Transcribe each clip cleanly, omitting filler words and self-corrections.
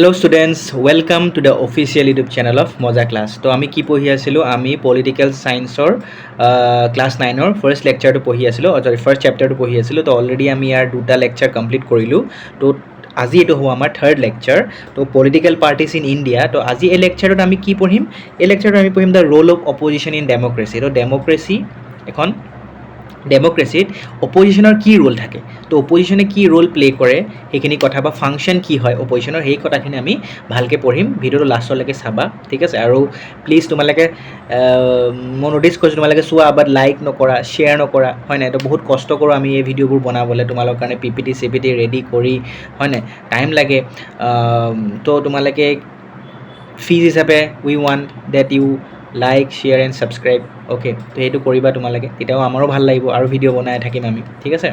Hello students, welcome to the official YouTube channel of Moja Class. তো আমি কি পঢ়ি আছিলোঁ আমি পলিটিকেল সায়েন্সৰ ক্লাছ 9ৰ ফাৰ্ষ্ট লেকচাৰটো পঢ়ি আছিলোঁ সৰি ফাৰ্ষ্ট চেপ্টাৰটো পঢ়ি আছিলোঁ তো অলৰেডি আমি ইয়াৰ দুটা লেকচাৰ কমপ্লিট কৰিলোঁ তো আজি এইটো হ'ব আমাৰ থাৰ্ড লেকচাৰ তো পলিটিকেল পাৰ্টিজ ইন ইণ্ডিয়া তো আজি এই লেকচাৰত আমি কি পঢ়িম এই লেকচাৰত আমি পঢ়িম the roll of opposition in democracy তো ডেম'ক্ৰেচি এখন ডেম'ক্ৰেচিত অপজিশ্যনৰ কি ৰোল থাকে তো অপজিশ্যনে কি ৰোল প্লে কৰে সেইখিনি কথা বা ফাংচন কি হয় অপজিশ্যনৰ সেই কথাখিনি আমি ভালকৈ পঢ়িম ভিডিঅ'টো লাষ্টলৈকে চাবা ঠিক আছে আৰু প্লিজ তোমালোকে মই ন'টিছ কৰিছোঁ তোমালোকে চোৱা বাট লাইক নকৰা শ্বেয়াৰ নকৰা হয় নাই তো বহুত কষ্ট কৰোঁ আমি এই ভিডিঅ'বোৰ বনাবলৈ তোমালোকৰ কাৰণে পিপিটি চিপিটি ৰেডি কৰি হয় নাই টাইম লাগে তো তোমালোকে ফিজ হিচাপে we want that you like share and subscribe okay তো সেইটো কৰিবা তোমালোকে তেতিয়াও আমাৰো ভাল লাগিব আৰু ভিডিঅ' বনাই থাকিম আমি ঠিক আছে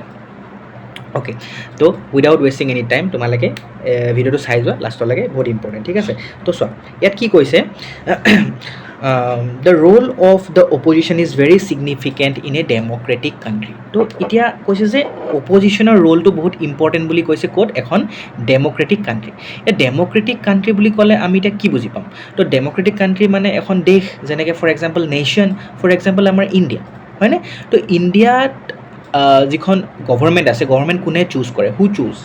অ'কে তো উইদাউট ৱেষ্টিং এনি টাইম তোমালোকে ভিডিঅ'টো চাই যোৱা লাষ্টলৈকে বহুত ইম্পৰ্টেণ্ট ঠিক আছে তো চোৱা ইয়াত কি কৈছে the roll of the opposition is very significant in a Democratic country তো এতিয়া কৈছে যে অপজিশ্যনৰ ৰোলটো বহুত ইম্পৰ্টেণ্ট বুলি কৈছে ক'ত এখন ডেম'ক্ৰেটিক কাণ্ট্ৰি এই ডেম'ক্ৰেটিক কাণ্ট্ৰি বুলি ক'লে আমি এতিয়া কি বুজি পাম তো ডেম'ক্ৰেটিক কাণ্ট্ৰি মানে এখন দেশ যেনেকৈ for example nation for example আমাৰ ইণ্ডিয়া হয়নে তো ইণ্ডিয়াত যিখন গভৰ্ণমেণ্ট আছে গভৰ্ণমেণ্ট কোনে চুজ কৰে হু চুজ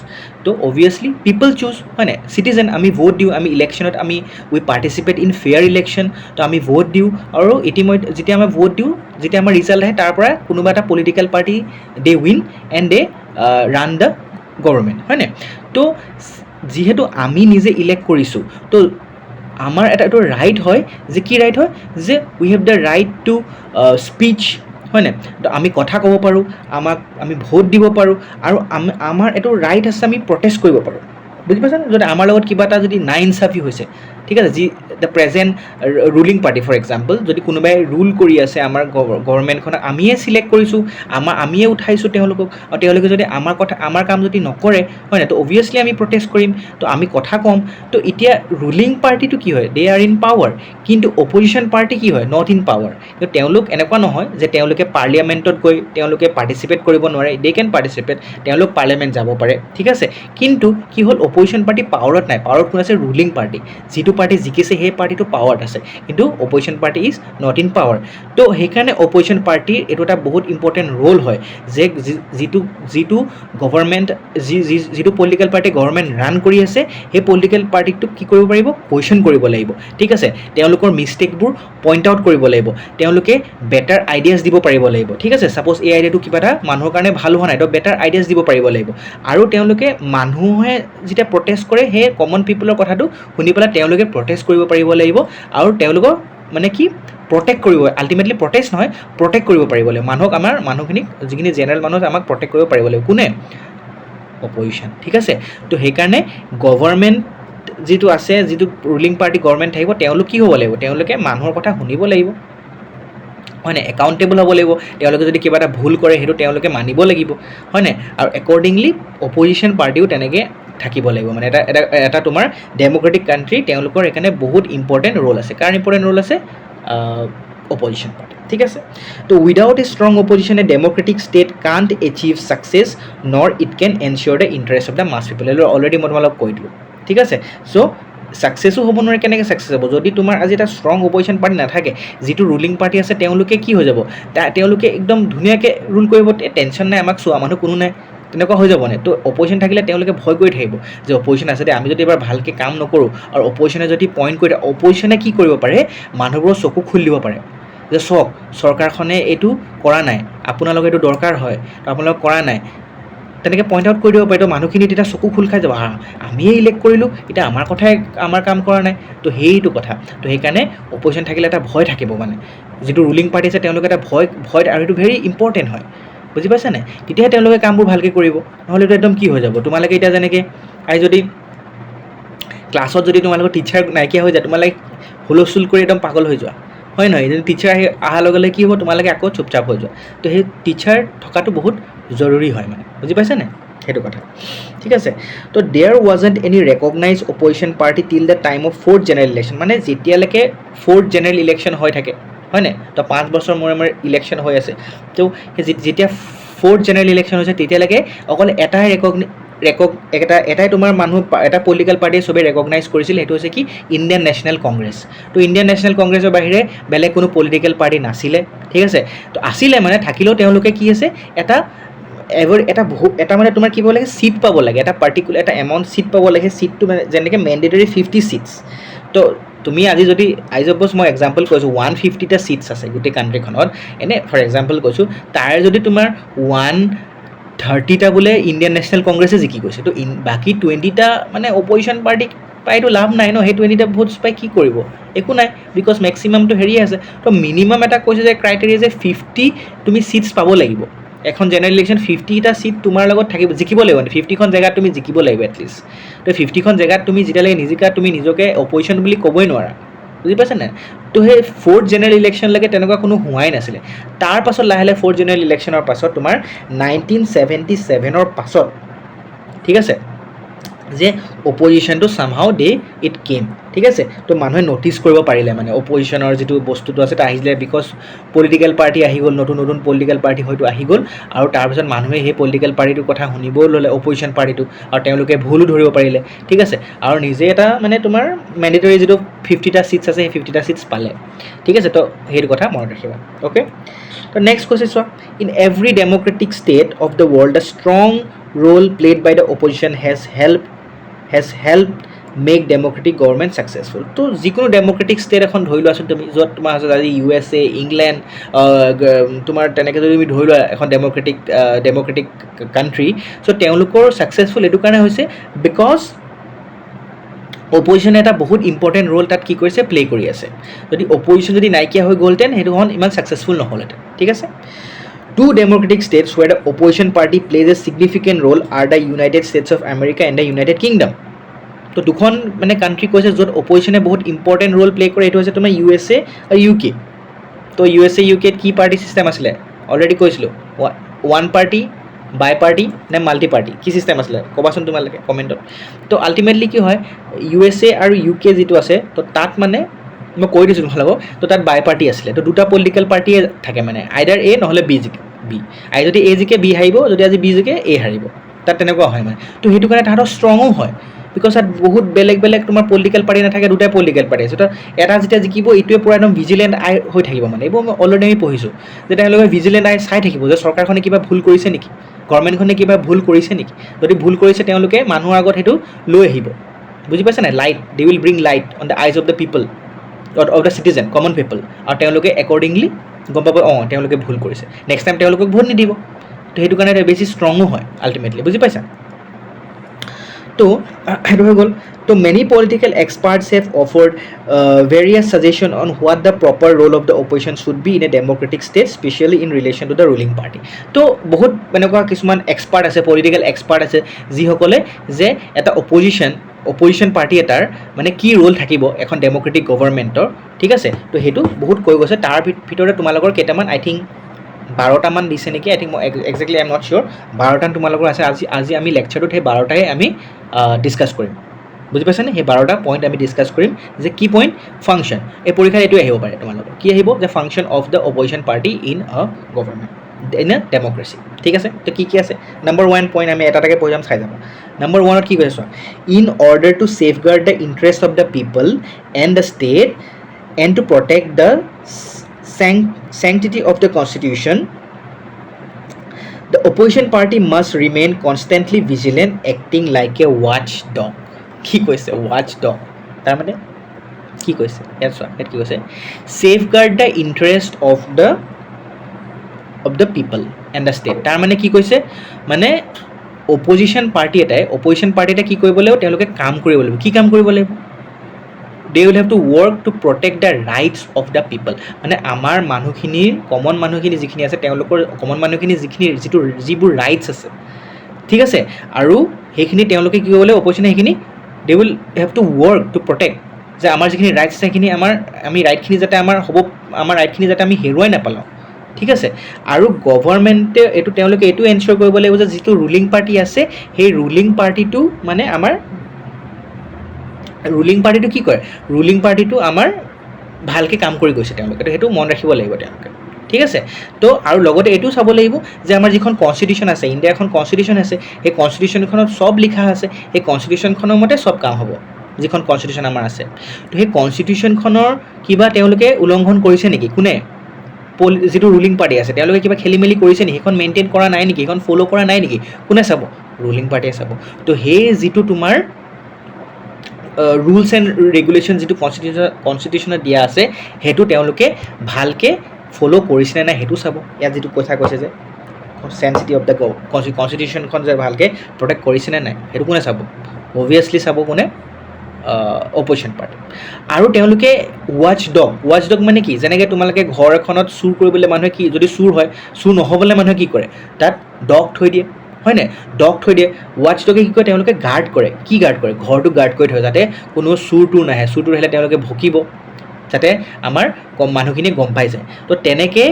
তো অভিয়াছলি পিপল চুজ হয় নাই চিটিজেন আমি ভোট দিওঁ আমি ইলেকশ্যনত আমি উই পাৰ্টিচিপেট ইন ফেয়াৰ ইলেকশ্যন তো আমি ভোট দিওঁ আৰু ইতিমধ্যে যেতিয়া আমি ভোট দিওঁ যেতিয়া আমাৰ ৰিজাল্ট আহে তাৰ পৰা কোনোবা এটা political party De win and De run the government হয়নে তো যিহেতু আমি নিজে ইলেক্ট কৰিছোঁ তো আমাৰ এটা এইটো ৰাইট হয় যে কি ৰাইট হয় যে we have the right to speech হয় নাই তো আমি কথা ক'ব পাৰোঁ আমি ভোট দিব পাৰোঁ আৰু আমাৰ এইটো ৰাইট আছে আমি প্ৰটেষ্ট কৰিব পাৰোঁ বুজি পাইছানে যদি আমাৰ লগত কিবা এটা যদি নাইনচাফি হৈছে ঠিক আছে যি the present ruling party for example যদি কোনোবাই ৰুল কৰি আছে আমাৰ গভৰ্ণমেণ্টখনক আমিয়ে ছিলেক্ট কৰিছোঁ আমিয়ে উঠাইছোঁ তেওঁলোকক আৰু তেওঁলোকে যদি আমাৰ কাম যদি নকৰে হয় নাই তো অভিয়াছলি আমি প্ৰটেষ্ট কৰিম তো আমি কথা ক'ম তো এতিয়া ৰুলিং পাৰ্টিটো কি হয় দে আৰ ইন পাৱাৰ কিন্তু অপজিশ্যন পাৰ্টি কি হয় নট ইন পাৱাৰ কিন্তু তেওঁলোক এনেকুৱা নহয় যে তেওঁলোকে পাৰ্লিয়ামেণ্টত গৈ তেওঁলোকে পাৰ্টিচিপেট কৰিব নোৱাৰে দে কেন পাৰ্টিচিপেট তেওঁলোক পাৰ্লিয়ামেণ্ট যাব পাৰে ঠিক আছে কিন্তু কি হ'ল অপজিশ্যন পাৰ্টি পাৱাৰত নাই পাৱাৰত কোন আছে ৰুলিং পাৰ্টি যিটো পাৰ্টি জিকিছে সেই পাৰ্টিটো পাৱাৰত আছে কিন্তু opposition party is not in power তো সেইকাৰণে অপজিশ্যন পাৰ্টিৰ এইটো এটা বহুত ইম্পৰ্টেণ্ট ৰোল হয় যে যিটো গভৰ্ণমেণ্ট যিটো পলিটিকেল পাৰ্টি গভৰ্ণমেণ্ট ৰান কৰি আছে সেই পলিটিকেল পাৰ্টিটোক কি কৰিব পাৰিব কুৱেশ্যন কৰিব লাগিব ঠিক আছে তেওঁলোকৰ মিষ্টেকবোৰ পইণ্ট আউট কৰিব লাগিব তেওঁলোকে বেটাৰ আইডিয়াছ দিব পাৰিব লাগিব ঠিক আছে ছাপ'জ এই আইডিয়াটো কিবা এটা মানুহৰ কাৰণে ভাল হোৱা নাই তো বেটাৰ আইডিয়াছ দিব পাৰিব লাগিব আৰু তেওঁলোকে মানুহে যেতিয়া প্ৰটেষ্ট কৰে সেই কমন পিপলৰ কথাটো শুনি পেলাই তেওঁলোকে প্ৰটেষ্ট কৰিব পাৰিব লাগিব আৰু তেওঁলোকৰ মানে কি প্ৰটেক্ট কৰিব আল্টিমেটলি প্ৰটেষ্ট নহয় প্ৰটেক্ট কৰিব পাৰিব লাগিব মানুহখিনিক যিখিনি জেনেৰেল মানুহ আমাক প্ৰটেক্ট কৰিব পাৰিব লাগিব কোনে অপজিশ্যন ঠিক আছে তো সেইকাৰণে গভৰ্ণমেণ্ট যিটো আছে যিটো ৰুলিং পাৰ্টি গভৰ্ণমেণ্ট থাকিব তেওঁলোক কি হ'ব লাগিব তেওঁলোকে মানুহৰ কথা শুনিব লাগিব হয় নাই একাউণ্টেবল হ'ব লাগিব তেওঁলোকে যদি কিবা এটা ভুল কৰে সেইটো তেওঁলোকে মানিব লাগিব হয় নাই আৰু একৰ্ডিংলি অপজিশ্যন পাৰ্টিও তেনেকৈ থাকিব লাগিব মানে এটা তোমাৰ ডেম'ক্ৰেটিক কাণ্ট্ৰি তেওঁলোকৰ সেইকাৰণে বহুত ইম্পৰ্টেণ্ট ৰোল আছে কাৰণ ইম্পৰ্টেণ্ট ৰোল আছে অপজিশ্যন পাৰ্টি ঠিক আছে তো without a strong opposition a democratic state can't achieve success nor it can ensure the interest of the mass people অলৰেডি মই তোমালোকক কৈ দিলোঁ ঠিক আছে চ' ছাকচেছো হ'ব নোৱাৰে কেনেকৈ ছাকচেছ হ'ব যদি তোমাৰ আজি এটা ষ্ট্ৰং অপজিশ্যন পাৰ্টি নাথাকে যিটো ৰুলিং পাৰ্টি আছে তেওঁলোকে কি হৈ যাব তেওঁলোকে একদম ধুনীয়াকৈ ৰুল কৰিব টেনশ্যন নাই আমাক চোৱা মানুহ কোনো নাই তেনেকুৱা হৈ যাব নে তো অপজিশ্যন থাকিলে তেওঁলোকে ভয় কৰি থাকিব যে অপজিশ্যন আছে দে আমি যদি এবাৰ ভালকৈ কাম নকৰোঁ আৰু অপজিশ্যনে যদি পইণ্ট কৰি দিয়ে অপজিশ্যনে কি কৰিব পাৰে মানুহবোৰৰ চকু খুলি দিব পাৰে যে চাওক চৰকাৰখনে এইটো কৰা নাই আপোনালোকে এইটো দৰকাৰ হয় তো আপোনালোকে কৰা নাই তেনেকৈ পইণ্ট আউট কৰি দিব পাৰে তো মানুহখিনি তেতিয়া চকু খোল খাই যাব আমিয়ে ইলেক্ট কৰিলোঁ এতিয়া আমাৰ কাম কৰা নাই তো সেইটো কথা তো সেইকাৰণে অপজিশ্যন থাকিলে এটা ভয় থাকিব মানে যিটো ৰুলিং পাৰ্টি আছে তেওঁলোকে এটা ভয় আৰু সেইটো ভেৰি ইম্পৰ্টেণ্ট হয় বুজি পাইছা নাই তেতিয়াহে তেওঁলোকে কামবোৰ ভালকৈ কৰিব নহ'লেতো একদম কি হৈ যাব তোমালোকে এতিয়া যেনেকৈ আজি যদি ক্লাছত যদি তোমালোকৰ টিচাৰ নাইকিয়া হৈ যায় তোমালোকে হুলস্থুল কৰি একদম পাগল হৈ যোৱা হয় নহয় যদি টিচাৰ অহাৰ লগে লগে কি হ'ব তোমালোকে আকৌ চুপচাপ হৈ যোৱা তো সেই টিচাৰ থকাটো বহুত জৰুৰী হয় মানে বুজি পাইছা নাই সেইটো কথা ঠিক আছে তো there wasn't any recognised opposition party till the time of fourth general election মানে যেতিয়ালৈকে ফ'ৰ্থ জেনেৰেল ইলেকশ্যন হৈ থাকে হয় নাই তো 5 বছৰ মূৰে ইলেকশ্যন হৈ আছে তো যেতিয়া ফ'ৰ্থ জেনেৰেল ইলেকশ্যন হৈছে তেতিয়ালৈকে অকল এটাই এটাই তোমাৰ মানুহ এটা পলিটিকেল পাৰ্টিয়ে চবে ৰেকগনাইজ কৰিছিল, সেইটো হৈছে কি ইণ্ডিয়ান নেশ্যনেল কংগ্ৰেছ। তো ইণ্ডিয়ান নেশ্যনেল কংগ্ৰেছৰ বাহিৰে বেলেগ কোনো পলিটিকেল পাৰ্টি নাছিলে, ঠিক আছে। তো আছিলে মানে থাকিলেও তেওঁলোকে কি আছে এটা মানে তোমাৰ কি পাব লাগে ছিট পাব লাগে, এটা পাৰ্টিকুলাৰ এটা এমাউণ্ট ছিট পাব লাগে, ছিটটো মানে যেনেকৈ মেণ্ডেটৰী 50 ছিটছ। তো তুমি আজি যদি আইজপ'জ মই এক্সাম্পল কৈছোঁ 150টা ছিটছ আছে গোটেই কাণ্ট্ৰিখনত, এনে ফৰ এক্সাম্পল কৈছোঁ, তাৰে যদি তোমাৰ 130টা বোলে ইণ্ডিয়ান নেশ্যনেল কংগ্ৰেছে জিকি গৈছে, তো বাকী 20টা মানে অপজিশ্যন পাৰ্টিক পাইতো লাভ নাই ন, সেই 20টা ভোটছ পাই কি কৰিব, একো নাই, বিকজ মেক্সিমামটো হেৰিয়ে আছে। তো মিনিমাম এটা কৈছে যে ক্ৰাইটেৰিয়া যে 50 তুমি ছিটছ পাব লাগিব। এখন জেনেৰেল ইলেকশ্যন 50টা ছিট তোমাৰ লগত জিকিব লাগিব, 50খন জেগাত তুমি জিকিব লাগিব এটলিষ্ট। তো 50খন জেগাত তুমি যেতিয়ালৈকে নিজিকা তুমি নিজকে অপজিশ্যন বুলি ক'বই নোৱাৰা, বুজি পাইছা নাই? তো সেই 4th জেনেৰেল ইলেকশ্যনলৈকে তেনেকুৱা কোনো হোৱাই নাছিলে। তাৰ পাছত লাহে লাহে 4th জেনেৰেল ইলেকশ্যনৰ পাছত তোমাৰ 1977ৰ পাছত, ঠিক আছে, যে অপজিশ্যনটো চামহাও ইট কেম, ঠিক আছে। তো মানুহে ন'টিচ কৰিব পাৰিলে মানে অপজিশ্যনৰ যিটো বস্তুটো আছে এটা আহিছিলে, বিকজ পলিটিকেল পাৰ্টি আহি গ'ল, নতুন নতুন পলিটিকেল পাৰ্টি হয়তো আহি গ'ল, আৰু তাৰপিছত মানুহে সেই পলিটিকেল পাৰ্টিটোৰ কথা শুনিবও ল'লে, অপজিশ্যন পাৰ্টিটো, আৰু তেওঁলোকে ভুলো ধৰিব পাৰিলে, ঠিক আছে, আৰু নিজে এটা মানে তোমাৰ মেণ্ডেটৰী যিটো 50টা ছিটছ আছে সেই 50টা ছিটছ পালে, ঠিক আছে। তো সেইটো কথা মনত ৰাখিবা, অ'কে। তো নেক্সট কৈছে চোৱা, in every democratic state of the world the strong role played by the opposition has help make democratic government successful. তো যিকোনো ডেম'ক্ৰেটিক ষ্টেট এখন ধৰি লোৱাচোন তুমি, য'ত তোমাৰ আছে আজি USA, ইংলেণ্ড, তোমাৰ তেনেকৈ যদি তুমি ধৰি লোৱা এখন ডেম'ক্ৰেটিক কাণ্ট্ৰি, চ' তেওঁলোকৰ ছাকচেছফুল এইটো কাৰণে হৈছে বিকজ অপজিশ্যনে এটা বহুত ইম্পৰ্টেণ্ট ৰোল তাত কি কৰিছে প্লে' কৰি আছে। যদি অপজিশ্যন যদি নাইকিয়া হৈ গ'লহেঁতেন সেইটোখন ইমান ছাকচেছফুল নহ'লহেঁতেন, ঠিক আছে। Two democratic states where the opposition party plays a significant role are the United States of America and the United Kingdom. তো দুখন মানে কাণ্ট্ৰি কৈছে য'ত অপজিশ্যনে বহুত ইম্পৰ্টেণ্ট ৰোল প্লে' কৰে, এইটো হৈছে তোমাৰ USA আৰু UK। তো USA UKত কি পাৰ্টি ছিষ্টেম আছিলে অলৰেডি কৈছিলোঁ, ওৱান পাৰ্টি, বাই পাৰ্টি নে মাল্টি পাৰ্টি, কি ছিষ্টেম আছিলে ক'বাচোন তোমালোকে কমেণ্টত। তো আল্টিমেটলি কি হয় USA আৰু UK যিটো আছে, তো তাত মানে মই কৈ দিছোঁ তোমালোকক, তো তাত বাই পাৰ্টি আছিলে। তো দুটা পলিটিকেল পাৰ্টিয়ে থাকে মানে, আইদাৰ A নহ'লে বি, যদি A জিকে B হাৰিব, যদি আজি B জিকে A হাৰিব, তাত তেনেকুৱা হয় মানে। তো সেইটো কাৰণে তাহাঁতৰ ষ্ট্ৰঙো হয়, বিকজ তাত বহুত বেলেগ বেলেগ তোমাৰ পলিটিকেল পাৰ্টি নাথাকে, দুটাই পলিটিকেল পাৰ্টি আছে। তো এটা যেতিয়া জিকিব এইটোৱে পূৰা একদম ভিজিলেণ্ট আই হৈ থাকিব মানে, এইবোৰ মই অলৰেডি আমি পঢ়িছোঁ যে তেওঁলোকে ভিজিলেণ্ট আই চাই থাকিব যে চৰকাৰখনে কিবা ভুল কৰিছে নেকি, গভৰ্ণমেণ্টখনে কিবা ভুল কৰিছে নেকি, যদি ভুল কৰিছে তেওঁলোকে মানুহৰ আগত সেইটো লৈ আহিব, বুজি পাইছে নাই? Light, they will bring light on the eyes of the people, of the citizen, common people, আৰু তেওঁলোকে একৰ্ডিংলি গম পাব অঁ তেওঁলোকে ভুল কৰিছে, নেক্সট টাইম তেওঁলোকক ভোট নিদিব। তো সেইটো কাৰণে বেছি ষ্ট্ৰঙো হয় আল্টিমেটলি, বুজি পাইছা? তো সেইটো হৈ গ'ল। তো many political experts have offered various suggestion on what the proper role of the opposition should be in a democratic state, specially in relation to the ruling party. তো বহুত এনেকুৱা কিছুমান এক্সপাৰ্ট আছে, পলিটিকেল এক্সপাৰ্ট আছে, যিসকলে যে এটা opposition party এটাৰ মানে কি ৰোল থাকিব এখন ডেম'ক্ৰেটিক গভৰ্ণমেণ্টৰ, ঠিক আছে। তো সেইটো বহুত কৈ গৈছে, তাৰ ভিতৰতে তোমালোকৰ কেইটামান আই থিংক 12টামান দিছে নেকি, আই থিংক মই একজেক্টলি আই এম নট চিয়'ৰ, 12টামান তোমালোকৰ আছে। আজি আমি লেকচাৰটোত সেই 12টাই আমি ডিছকাছ কৰিম, বুজি পাইছানে? সেই 12টা পইণ্ট আমি ডিছকাছ কৰিম যে কি পইণ্ট ফাংচন, এই পৰীক্ষাত এইটোৱে আহিব পাৰে তোমালোকৰ, কি আহিব যে function of the opposition party in a government, in a democracy, ঠিক আছে। তো কি আছে নম্বৰ 1 পইণ্ট আমি এটা এটাকৈ পঢ়ি যাম, চাই যাম। নম্বৰ 1ত কি কৈছে চোৱা, in order to safeguard the interest of the people and the state and to protect the sanctity of the constitution, the opposition party must remain constantly vigilant, acting like a watchdog. কি কৈছে watchdog, তাৰ মানে কি কৈছে ইয়াত চোৱা, ইয়াত কি কৈছে safeguard the interest of the people and the state। তাৰ মানে কি কৈছে মানে অপজিশ্যন পাৰ্টি এটাই কি কৰিব লাগিব, তেওঁলোকে কাম কৰিব লাগিব। কি কাম কৰিব লাগিব? they will have to work to protect the rights of the people, মানে আমাৰ মানুহখিনিৰ কমন মানুহখিনি যিখিনি আছে, তেওঁলোকৰ কমন মানুহখিনি যিবোৰ ৰাইটছ আছে, ঠিক আছে, আৰু সেইখিনি তেওঁলোকে কি কৰিব লাগিব, অপজিশ্যনে সেইখিনি they will have to work to protect, যে আমাৰ যিখিনি ৰাইটছ আছে সেইখিনি আমি ৰাইটখিনি যাতে আমাৰ ৰাইটখিনি যাতে আমি হেৰুৱাই নাপালোঁ, ঠিক আছে। আৰু গভৰ্ণমেণ্টে তেওঁলোকে এইটো এনচিয়'ৰ কৰিব লাগিব যে যিটো ৰুলিং পাৰ্টি আছে সেই ৰুলিং পাৰ্টিটো মানে আমাৰ ৰুলিং পাৰ্টিটো কি কৰে, ৰুলিং পাৰ্টিটো আমাৰ ভালকৈ কাম কৰি গৈছে তেওঁলোকে, সেইটো মন ৰাখিব লাগিব তেওঁলোকে, ঠিক আছে তো আৰু লগতে এইটো চাব লাগিব যে আমাৰ যিখন কনষ্টিটিউশ্যন আছে ইণ্ডিয়াৰ এখন কনষ্টিটিউশ্যন আছে সেই কনষ্টিটিউশ্যনখনত চব লিখা আছে সেই কনষ্টিটিউশ্যনখনৰ মতে চব কাম হ'ব যিখন কনষ্টিটিউশ্যন আমাৰ আছে তো সেই কনষ্টিটিউশ্যনখনৰ কিবা তেওঁলোকে উলংঘন কৰিছে নেকি কোনে যিটো ৰুলিং পাৰ্টি আছে তেওঁলোকে কিবা খেলি মেলি কৰিছে নেকি সেইখন মেইনটেইন কৰা নাই নেকি সেইখন ফ'ল' কৰা নাই নেকি কোনে চাব ৰুলিং পাৰ্টিয়ে চাব তো সেই যিটো তোমাৰ ৰুলছ এণ্ড ৰেগুলেশ্যন যিটো কনষ্টিটিউশ্যনত দিয়া আছে সেইটো তেওঁলোকে ভালকৈ ফ'ল' কৰিছেনে নাই সেইটো চাব ইয়াত যিটো কথা কৈছে যে চেঞ্চিটি অফ দ্য কনষ্টিটিউশ্যনখন যে ভালকৈ প্ৰটেক্ট কৰিছেনে নাই সেইটো কোনে চাব অভিয়াছলি চাব কোনে অপ'জিশ্যন পাৰ্টি আৰু তেওঁলোকে ৱাচ ডগ মানে কি যেনেকৈ তোমালোকে ঘৰ এখনত চুৰ কৰিবলৈ মানুহে কি যদি চুৰ হয় চুৰ নহ'বলৈ মানুহে কি কৰে তাত ডগ থৈ দিয়ে হয় নাই ডগ থৈ দিয়ে ৱাচ ডগে কি কৰে তেওঁলোকে গাৰ্ড কৰে কি গাৰ্ড কৰে ঘৰটো গাৰ্ড কৰি থয় যাতে কোনো চুৰ তুৰ নাহে চুৰ তুৰ আহিলে তেওঁলোকে ভুকিব যাতে আমাৰ মানুহখিনিয়ে গম পাই যায় তো তেনেকৈ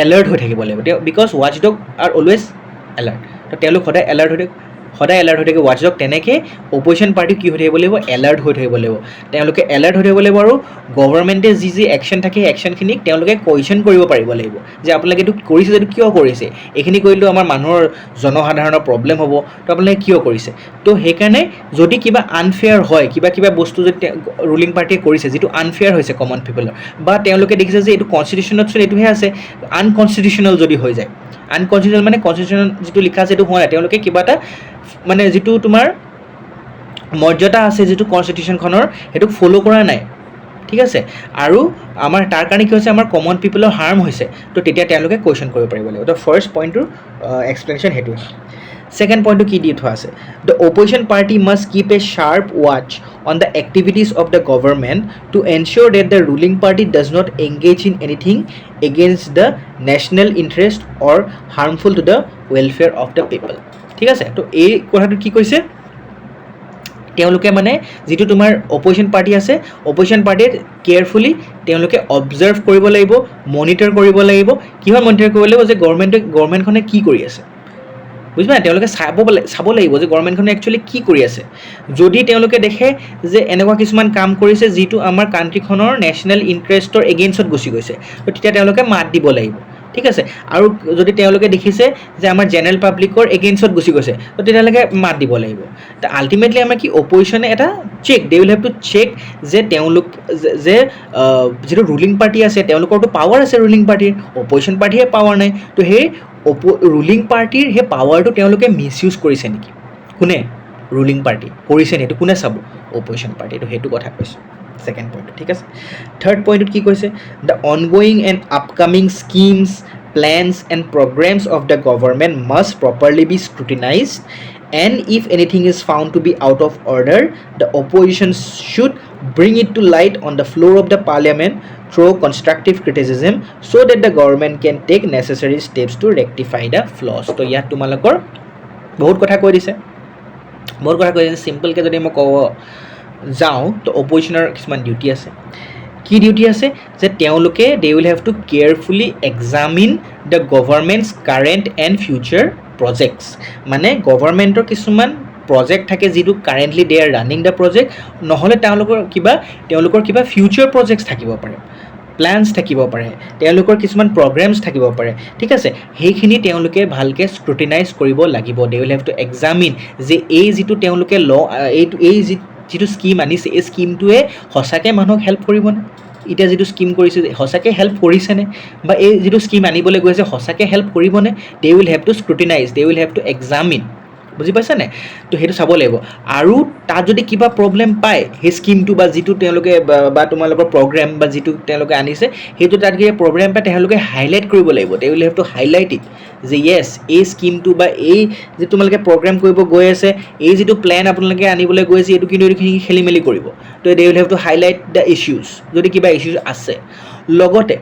এলাৰ্ট হৈ থাকিব লাগিব because watch dog are always alert তো তেওঁলোক সদায় এলাৰ্ট হৈ থাকে ৱাচ ডগ তেনেকৈ অপ'জিশ্যন পাৰ্টি কি হৈ থাকিব লাগিব এলাৰ্ট হৈ থাকিব লাগিব তেওঁলোকে এলাৰ্ট হৈ থাকিব লাগিব আৰু গভৰ্ণমেণ্টে যি একশ্যন থাকে সেই একশ্যনখিনিক তেওঁলোকে কুৱেশ্যন কৰিব পাৰিব লাগিব যে আপোনালোকে এইটো কৰিছে যদি কিয় কৰিছে এইখিনি কৰিলেও আমাৰ মানুহৰ জনসাধাৰণৰ প্ৰব্লেম হ'ব তো আপোনালোকে কিয় কৰিছে তো সেইকাৰণে যদি কিবা আনফেয়াৰ হয় কিবা বস্তু যদি ৰুলিং পাৰ্টিয়ে কৰিছে যিটো আনফেয়াৰ হৈছে কমন পিপলৰ বা তেওঁলোকে দেখিছে যে এইটো কনষ্টিটিউশ্যনত এইটোহে আছে আনকনষ্টিটিউশ্যনেল যদি হৈ যায় আনকনষ্টিটিউশ্যনেল মানে কনষ্টিটিউশ্যন যিটো লিখা আছে সেইটো হোৱা নাই তেওঁলোকে কিবা এটা মানে যিটো তোমাৰ মৰ্যাদা আছে যিটো কনষ্টিটিউশ্যনখনৰ সেইটোক ফ'ল' কৰা নাই ঠিক আছে আৰু আমাৰ তাৰ কাৰণে কি হৈছে আমাৰ কমন পিপলৰ হাৰ্ম হৈছে তো তেতিয়া তেওঁলোকে কুৱেশ্যন কৰিব পাৰিব লাগিব তো ফাৰ্ষ্ট পইণ্টটোৰ এক্সপ্লেনেশ্যন সেইটোৱে ছেকেণ্ড পইণ্টটো কি দি থোৱা আছে the opposition party must keep a sharp watch on the activities of the government to ensure that the ruling party does not engage in anything against the national interest or harmful to the welfare of the people ঠিক আছে তো এই কথাটো কি কৈছে তেওঁলোকে মানে যিটো তোমাৰ অপ'জিশ্যন পাৰ্টি আছে অপ'জিশ্যন পাৰ্টিয়ে কেয়াৰফুলি তেওঁলোকে অবজাৰ্ভ কৰিব লাগিব মনিটৰ কৰিব লাগিব কিহৰ মনিটৰ কৰিব লাগিব যে গভৰ্ণমেণ্টখনে কি কৰি আছে বুজি পায় তেওঁলোকে চাব লাগিব যে গভৰ্ণমেণ্টখনে একচুৱেলি কি কৰি আছে যদি তেওঁলোকে দেখে যে এনেকুৱা কিছুমান কাম কৰিছে যিটো আমাৰ কাণ্ট্ৰিখনৰ নেশ্যনেল ইণ্টাৰেষ্টৰ এগেইনষ্টত গুচি গৈছে তো তেতিয়া তেওঁলোকে মাত দিব লাগিব ঠিক আছে আৰু যদি তেওঁলোকে দেখিছে যে আমাৰ জেনেৰেল পাব্লিকৰ এগেইনষ্টত গুচি গৈছে তো তেতিয়ালৈকে মাত দিব লাগিব তো আল্টিমেটলি আমাৰ কি অপ'জিশ্যনে এটা they will have to check যে তেওঁলোক যে যিটো ৰুলিং পাৰ্টি আছে তেওঁলোকৰতো পাৱাৰ আছে ৰুলিং পাৰ্টিৰ অপ'জিশ্যন পাৰ্টিহে পাৱাৰ নাই তো সেই ৰুলিং পাৰ্টিৰ সেই পাৱাৰটো তেওঁলোকে মিছ ইউজ কৰিছে নেকি কোনে ৰুলিং পাৰ্টি কৰিছে নি এইটো কোনে চাব অপ'জিশ্যন পাৰ্টি তো সেইটো কথা কৈছোঁ ছেকেণ্ড পইণ্টটো ঠিক আছে থাৰ্ড পইণ্টত কি কৈছে the ongoing and upcoming schemes plans and programmes of the government must properly be scrutinised and if anything is found to be out of order the opposition should bring it to light on the floor of the parliament through constructive criticism so that the government can take necessary steps to rectify the flaws to ইয়াত তোমালোকৰ বহুত কথা কৈ দিছে সিম্পলকৈ যদি মই ক'ব যাওঁ তো অপ'জিশ্যনৰ কিছুমান ডিউটি আছে কি ডিউটি আছে যে তেওঁলোকে they will have to carefully examine the government's current and future projects মানে গভৰ্ণমেণ্টৰ কিছুমান প্ৰজেক্ট থাকে যিটো currently they are running the project নহ'লে তেওঁলোকৰ কিবা ফিউচাৰ প্ৰজেক্টছ থাকিব পাৰে প্লেনছ থাকিব পাৰে তেওঁলোকৰ কিছুমান প্ৰগ্ৰেমছ থাকিব পাৰে ঠিক আছে সেইখিনি তেওঁলোকে ভালকৈ স্ক্ৰুটিনাইজ কৰিব লাগিব দে উইল হেভ টু এক্সামিন যে এই যিটো তেওঁলোকে যিটো স্কিম আনিছে এই স্কিমটোৱে সঁচাকৈ মানুহক হেল্প কৰিবনে এতিয়া যিটো স্কিম কৰিছে সঁচাকৈ হেল্প কৰিছেনে বা এই যিটো স্কিম আনিবলৈ গৈছে সঁচাকৈ হেল্প কৰিবনে they will have to scrutinise they will have to examine বুজি পাইছানে তো সেইটো চাব লাগিব আৰু তাত যদি কিবা প্ৰব্লেম পায় সেই স্কিমটো বা যিটো তেওঁলোকে বা তোমালোকৰ প্ৰগ্ৰেম বা যিটো তেওঁলোকে আনিছে সেইটো তাত কিবা প্ৰব্লেম পায় তেওঁলোকে হাইলাইট কৰিব লাগিব দে will have to highlight it যে য়েছ এই স্কিমটো বা এই যে তোমালোকে প্ৰগ্ৰেম কৰিব গৈ আছে এই যিটো প্লেন আপোনালোকে আনিবলৈ গৈ আছে এইটো কিন্তু এইখিনি খেলি মেলি কৰিব তো they will have to highlight the issues যদি কিবা ইছ্যুজ আছে লগতে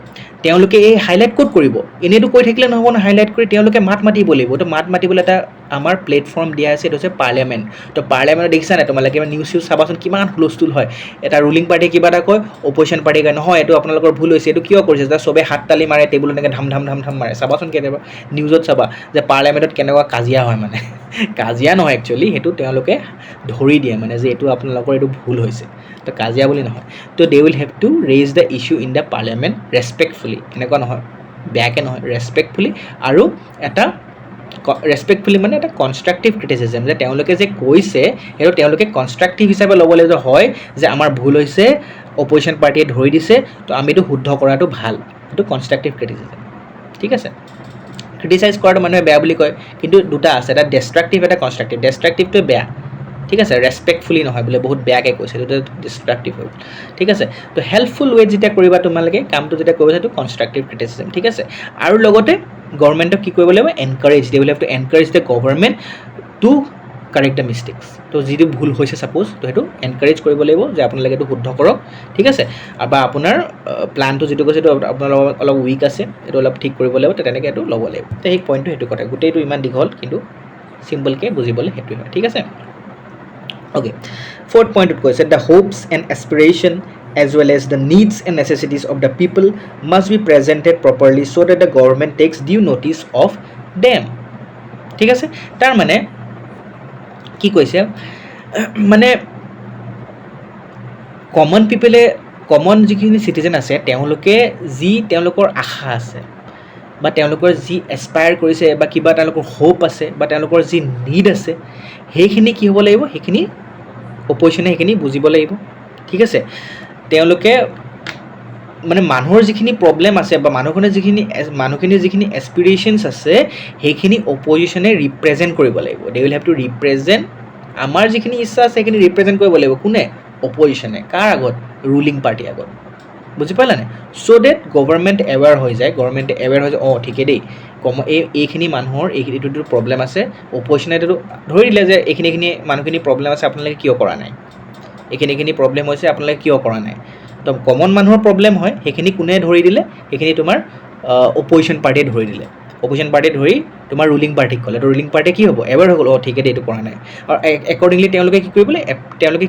তেওঁলোকে এই হাইলাইট ক'ত কৰিব এনেইতো কৈ থাকিলে নহ'ব ন হাইলাইট কৰি তেওঁলোকে মাত মাতিব লাগিব তো মাত মাতিবলৈ এটা আমাৰ প্লেটফৰ্ম দিয়া আছে এইটো হৈছে পাৰ্লিয়ামেণ্ট তো পাৰ্লিয়ামেণ্টত দেখিছা নাই তোমালোকে কিবা নিউজ চাবাচোন কিমান হুলস্থুল হয় এটা ৰুলিং পাৰ্টিয়ে কিবা এটা কয় অপ'জিশ্যন পাৰ্টিয়ে কয় নহয় এইটো আপোনালোকৰ ভুল হৈছে এইটো কিয় কৰিছে যে চবে হাত তালি মাৰে টেবুলত এনেকৈ ধাম মাৰে চাবাচোন কেতিয়াবা নিউজত চাবা যে পাৰ্লিয়ামেণ্টত কেনেকুৱা কাজিয়া হয় মানে কাজিয়া নহয় একচুৱেলি সেইটো তেওঁলোকে ধৰি দিয়ে মানে যে এইটো আপোনালোকৰ এইটো ভুল হৈছে তো কাজিয়া বুলি নহয় তো they will have to raise the issue in the parliament respectfully এনেকুৱা নহয় বেয়াকৈ নহয়, ৰেচপেক্টফুলি, আৰু এটা ৰেচপেক্টফুলি মানে এটা কনষ্ট্ৰাক্টিভ ক্ৰিটিচিজম, যে তেওঁলোকে যে কৈছে সেইটো তেওঁলোকে কনষ্ট্ৰাক্টিভ হিচাপে ল'ব লাগিব, হয় যে আমাৰ ভুল হৈছে, অপজিশ্যন পাৰ্টিয়ে ধৰি দিছে, তো আমি এইটো শুদ্ধ কৰাটো ভাল, সেইটো কনষ্ট্ৰাক্টিভ ক্ৰিটিচিজম। ঠিক আছে, ক্ৰিটিচাইজ কৰাটো মানুহে বেয়া বুলি কয়, কিন্তু দুটা আছে, এটা ডেষ্ট্ৰাক্টিভ, এটা কনষ্ট্ৰাক্টিভ। ডেষ্ট্ৰাক্টিভটো বেয়া, ঠিক আছে, ৰেচপেক্টফুলি নহয় বোলে, বহুত বেয়াকৈ কৈছে, সেইটো ডিষ্ট্ৰাক্টিভ হৈ গ'ল। ঠিক আছে, তো হেল্পফুল ৱেত যেতিয়া কৰিবা তোমালোকে কামটো যেতিয়া কৰিবা, সেইটো কনষ্ট্ৰাক্টিভ ক্ৰিটিচিজম। ঠিক আছে, আৰু লগতে গভৰ্ণমেণ্টক কি কৰিব লাগিব, encourage, they will have to encourage the government to correct the mistakes. তো যিটো ভুল হৈছে ছাপ'জ, তো সেইটো এনকাৰেজ কৰিব লাগিব যে আপোনালোকে এইটো শুদ্ধ কৰক। ঠিক আছে, বা আপোনাৰ প্লানটো যিটো কৈছে সেইটো আপোনাৰ অলপ উইক আছে, এইটো অলপ ঠিক কৰিব লাগিব, তো তেনেকৈ এইটো ল'ব লাগিব। তো সেই পইণ্টটো সেইটো কথা, গোটেইটো ইমান দীঘল, কিন্তু চিম্পলকৈ বুজিবলৈ সেইটোৱে হয়। ঠিক আছে, okay, fourth point it goes, the hopes and aspiration as well as the needs and necessities of the people must be presented properly so that the government takes due notice of them. ঠিক আছে, তাৰ মানে কি কৈছে, মানে common পিপলে, common যিখিনি citizen আছে, তেওঁলোকে যি তেওঁলোকৰ আশা আছে, বা তেওঁলোকৰ যি এছপায়াৰ কৰিছে, বা কিবা তেওঁলোকৰ হোপ আছে, বা তেওঁলোকৰ যি নিড আছে, সেইখিনি কি হ'ব লাগিব, সেইখিনি অপজিশ্যনে সেইখিনি বুজিব লাগিব। ঠিক আছে, তেওঁলোকে মানে মানুহৰ যিখিনি প্ৰব্লেম আছে, বা মানুহখিনিৰ যিখিনি এছপিৰেশ্যনছ আছে, সেইখিনি অপজিশ্যনে ৰিপ্ৰেজেণ্ট কৰিব লাগিব। দে উইল হেভ টু ৰিপ্ৰেজেণ্ট, আমাৰ যিখিনি ইচ্ছা আছে সেইখিনি ৰিপ্ৰেজেণ্ট কৰিব লাগিব। কোনে? অপজিশ্যনে। কাৰ আগত? ৰুলিং পাৰ্টিৰ আগত। বুজি পালা নাই? চ' ডেট গভৰ্ণমেণ্ট এৱেৰ হৈ যায়, গভৰ্ণমেণ্টে এৱেৰ হৈ যায়, অঁ ঠিকে দেই, এইখিনি মানুহৰ এইটো প্ৰব্লেম আছে, অপজিশ্যনে এইটো ধৰি দিলে যে এইখিনি মানুহখিনি প্ৰব্লেম আছে, আপোনালোকে কিয় কৰা নাই, এইখিনি প্ৰব্লেম হৈছে, আপোনালোকে কিয় কৰা নাই। তো কমন মানুহৰ প্ৰব্লেম হয়, সেইখিনি কোনে ধৰি দিলে, সেইখিনি তোমাৰ অপজিশ্যন পাৰ্টিয়ে ধৰি দিলে। অপজিশ্যন পাৰ্টিয়ে ধৰি তোমাৰ ৰুলিং পাৰ্টিক ক'লে, তো ৰুলিং পাৰ্টিয়ে কি হ'ব, এৱেৰ হৈ গ'ল, অঁ ঠিকে দেই, এইটো কৰা নাই, আৰু একৰ্ডিংলি তেওঁলোকে